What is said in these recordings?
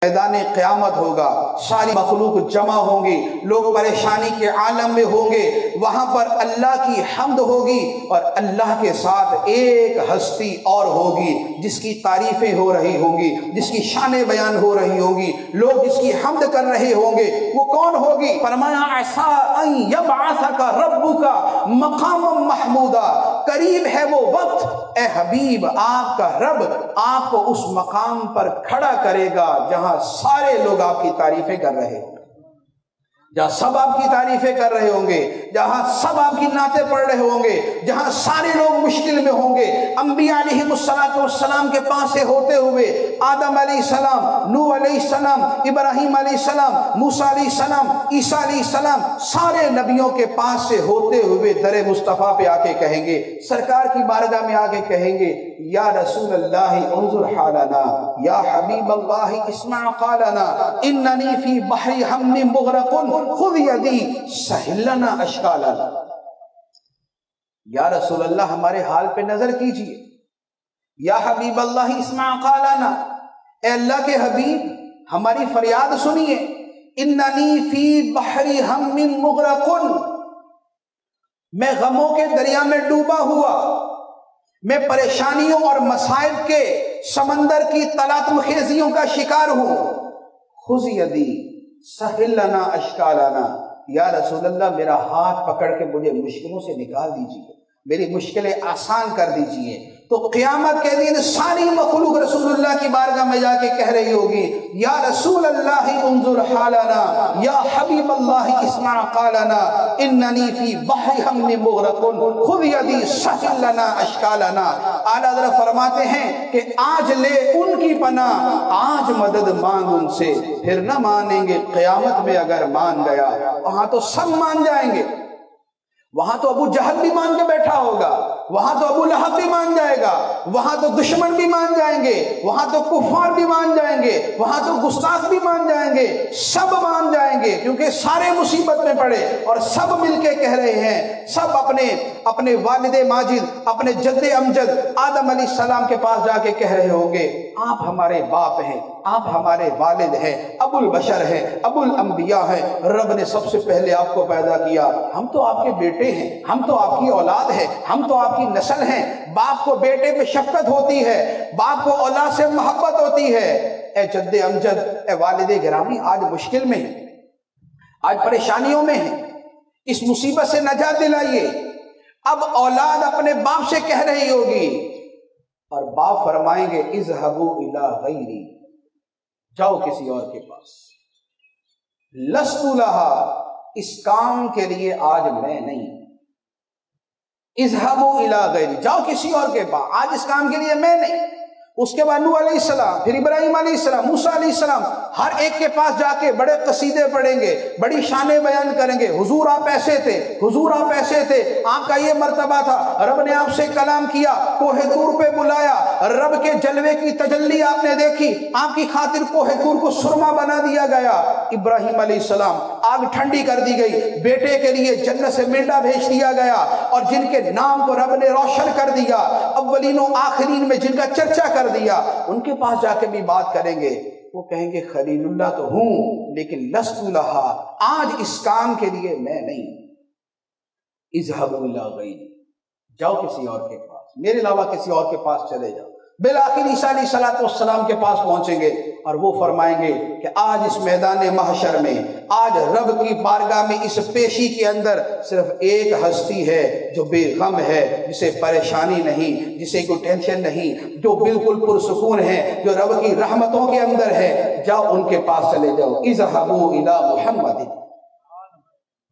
میدان قیامت ہوگا، ساری مخلوق جمع ہوں گی، لوگ پریشانی کے عالم میں ہوں گے، وہاں پر اللہ کی حمد ہوگی اور اللہ کے ساتھ ایک ہستی اور ہوگی جس کی تعریفیں ہو رہی ہوں گی، جس کی شانیں بیان ہو رہی ہوں گی، لوگ جس کی حمد کر رہے ہوں گے۔ وہ کون ہوگی؟ فرمایا عسیٰ ان یبعثک ربک مقاما محمودا، قریب ہے وہ وقت اے حبیب آپ کا رب آپ کو اس مقام پر کھڑا کرے گا جہاں سارے لوگ آپ کی تعریفیں کر رہے ہوں گے، جہاں سب آپ کی تعریفیں کر رہے ہوں گے، جہاں سب آپ کی نعتیں پڑھ رہے ہوں گے، جہاں سارے لوگ مشکل میں ہوں گے۔ انبیاء علیہ السلام کے پاس سے ہوتے ہوئے آدم علیہ السلام، نوح علیہ السلام، ابراہیم علیہ السلام، موسیٰ علیہ السلام، عیسیٰ علیہ السلام، سارے نبیوں کے پاس سے ہوتے ہوئے در مصطفیٰ پہ آ کے کہیں گے، سرکار کی بارگاہ میں آ کے کہیں گے یا رسول اللہ انظر حالنا، یا حبیب اللہ اسمع قالنا، اننی فی بحر ہم مغرق خذ یدی سہل لنا اشکالنا۔ یا رسول اللہ ہمارے حال پہ نظر کیجئے، یا حبیب اللہ اسمع قالنا، اے اللہ کے حبیب ہماری فریاد سنیے، اننی فی بحر ہم مغرق، میں غموں کے دریا میں ڈوبا ہوا، میں پریشانیوں اور مصائب کے سمندر کی تلاطم خیزیوں کا شکار ہوں، خذ یدی سہل لنا اشکالنا، یا رسول اللہ میرا ہاتھ پکڑ کے مجھے مشکلوں سے نکال دیجیے، میری مشکلیں آسان کر دیجیے۔ تو قیامت کے دن ساری مخلوق رسول اللہ کی بارگاہ میں جا کے کہہ رہی ہوگی یا رسول اللہ انظر حالنا، یا حبیب اللہ اسمع قالنا، اننی فی بحر ہم مغرق خذ یدی سہل لنا اشکالنا۔ اعلیٰ حضرت فرماتے ہیں کہ آج لے ان کی پناہ، آج مدد مانگ ان سے، پھر نہ مانیں گے قیامت میں اگر مان گیا۔ وہاں تو سب مان جائیں گے، وہاں تو ابو جہل بھی مان کے بیٹھا ہوگا، وہاں تو ابو لہب بھی مان جائے گا، وہاں تو دشمن بھی مان جائیں گے، وہاں تو کفار بھی مان جائیں گے، وہاں تو گستاخ بھی مان جائیں گے، سب مان جائیں گے، کیونکہ سارے مصیبت میں پڑے اور سب مل کے کہہ رہے ہیں، سب اپنے والد ماجد، اپنے جد امجد آدم علیہ السلام کے پاس جا کے کہہ رہے ہوں گے آپ ہمارے باپ ہیں، آپ ہمارے والد ہیں، ابو البشر ہیں، ابو الانبیاء ہیں، رب نے سب سے پہلے آپ کو پیدا کیا، ہم تو آپ کے بیٹے ہیں، ہم تو آپ کی اولاد ہیں، ہم تو آپ کی نسل ہیں۔ باپ کو بیٹے پہ شفقت ہوتی ہے، باپ کو اولاد سے محبت ہوتی ہے۔ اے جد امجد، اے والد گرامی، آج مشکل میں ہیں، آج پریشانیوں میں ہیں، اس مصیبت سے نجات دلائیے۔ اب اولاد اپنے باپ سے کہہ رہی ہوگی اور باپ فرمائیں گے اذهبوا الی غیری، جاؤ کسی اور کے پاس، لست لها، اس کام کے لیے آج میں نہیں، اذهبوا الی غیری، جاؤ کسی اور کے پاس، آج اس کام کے لیے میں نہیں۔ اس کے بعد نوح علیہ السلام، پھر ابراہیم علیہ السلام، موسیٰ علیہ السلام، ہر ایک کے پاس جا کے بڑے قصیدے پڑھیں گے، بڑی شانیں بیان کریں گے، حضور آپ ایسے تھے، حضور آپ ایسے تھے، آپ کا یہ مرتبہ تھا، رب نے آپ سے کلام کیا، کوہ طور پہ بلایا، رب کے جلوے کی تجلی آپ نے دیکھی، آپ کی خاطر کوہ طور کو سرما بنا دیا گیا۔ ابراہیم علیہ السلام، آگ ٹھنڈی کر دی گئی، بیٹے کے لیے جنت سے مینڈا بھیج دیا گیا، اور جن کے نام کو رب نے روشن کر دیا، اولین و آخرین میں جن کا چرچا کر دیا، ان کے پاس جا کے بھی بات کریں گے، وہ کہیں گے خلیل اللہ تو ہوں لیکن لست لہا، آج اس کام کے لیے میں نہیں۔ اذهبوا الی غیری، جاؤ کسی اور کے پاس، میرے علاوہ کسی اور کے پاس چلے جاؤ۔ بالآخر عیسیٰ علیہ السلام کے پاس پہنچیں گے اور وہ فرمائیں گے کہ آج اس میدان محشر میں، آج رب کی بارگاہ میں، اس پیشی کے اندر صرف ایک ہستی ہے جو بے غم ہے، جسے پریشانی نہیں، جسے کوئی ٹینشن نہیں، جو بالکل پرسکون ہے، جو رب کی رحمتوں کے اندر ہے۔ جاؤ ان کے پاس چلے جاؤ، اذهبوا الی محمد،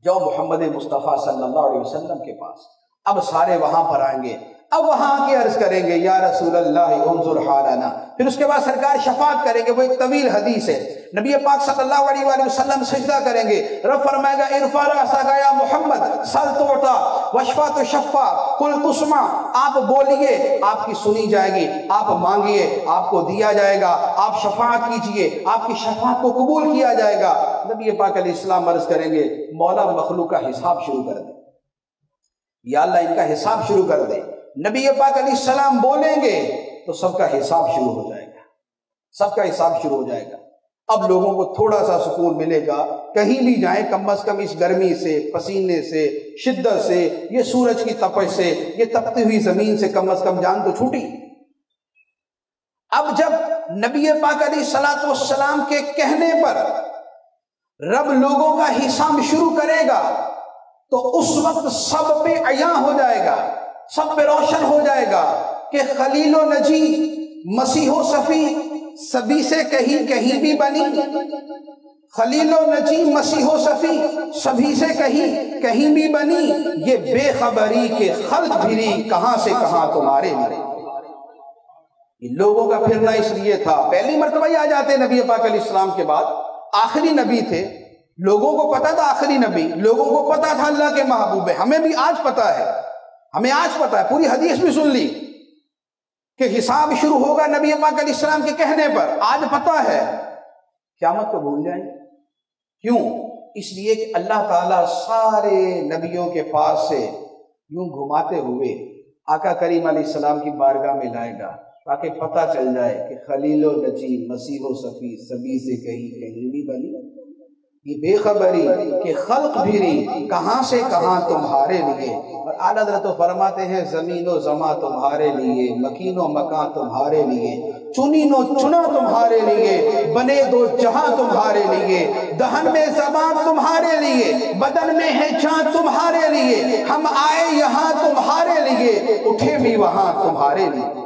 جاؤ محمد مصطفیٰ صلی اللہ علیہ وسلم کے پاس۔ اب سارے وہاں پر آئیں گے، اب وہاں کی عرض کریں گے یا رسول اللہ انظر حالنا، پھر اس کے بعد سرکار شفاعت کریں گے، وہ ایک طویل حدیث ہے۔ نبی پاک صلی اللہ علیہ وآلہ وسلم سجدہ کریں گے، رب فرمائے گا ارفع رأسک یا محمد سل تعطیٰ واشفع تشفع قل تسمع، آپ بولیے آپ کی سنی جائے گی، آپ مانگیے آپ کو دیا جائے گا، آپ شفاعت کیجئے آپ کی شفاعت کو قبول کیا جائے گا۔ نبی پاک علیہ السلام عرض کریں گے مولا مخلوق کا حساب شروع کر دے، یا اللہ ان کا حساب شروع کر دے۔ نبی پاک علیہ السلام بولیں گے تو سب کا حساب شروع ہو جائے گا، سب کا حساب شروع ہو جائے گا۔ اب لوگوں کو تھوڑا سا سکون ملے گا، کہیں بھی جائیں کم از کم اس گرمی سے، پسینے سے، شدت سے، یہ سورج کی تپش سے، یہ تپتی ہوئی زمین سے کم از کم جان تو چھوٹی۔ اب جب نبی پاک علیہ الصلوۃ والسلام کے کہنے پر رب لوگوں کا حساب شروع کرے گا تو اس وقت سب پہ عیاں ہو جائے گا، سب پہ روشن ہو جائے گا کہ خلیل و نجی، مسیح و صفی، سبھی سے کہیں بھی بنی، خلیل و نجی، مسیح و صفی، سبھی سے کہیں بھی بنی، یہ بے خبری کے خلق بھری کہاں سے کہاں تمہارے لیے۔ لوگوں کا پھرنا اس لیے تھا، پہلی مرتبہ ہی آ جاتے نبی پاک علیہ السلام کے بعد، آخری نبی تھے، لوگوں کو پتا تھا آخری نبی، لوگوں کو پتا تھا اللہ کے محبوب ہے، ہمیں بھی آج پتا ہے، پوری حدیث بھی سن لی کہ حساب شروع ہوگا نبی پاک علیہ السلام کے کہنے پر، آج پتا ہے، قیامت کو بھول جائیں؟ کیوں؟ اس لیے کہ اللہ تعالیٰ سارے نبیوں کے پاس سے یوں گھماتے ہوئے آقا کریم علیہ السلام کی بارگاہ میں لائے گا تاکہ پتہ چل جائے کہ خلیل و نجی، مسیح و صفی، سبھی سے کہیں بھی بنی، یہ بے خبری کہ خلق بھری کہاں سے کہاں تمہارے لیے۔ اور اعلیٰ حضرت فرماتے ہیں زمین و زماں تمہارے لیے، مکین و مکان تمہارے لیے، چنین و چنا تمہارے لیے، بنے دو جہاں تمہارے لیے، دہن میں زبان تمہارے لیے، بدن میں ہے جان تمہارے لیے، ہم آئے یہاں تمہارے لیے، اٹھے بھی وہاں تمہارے لیے۔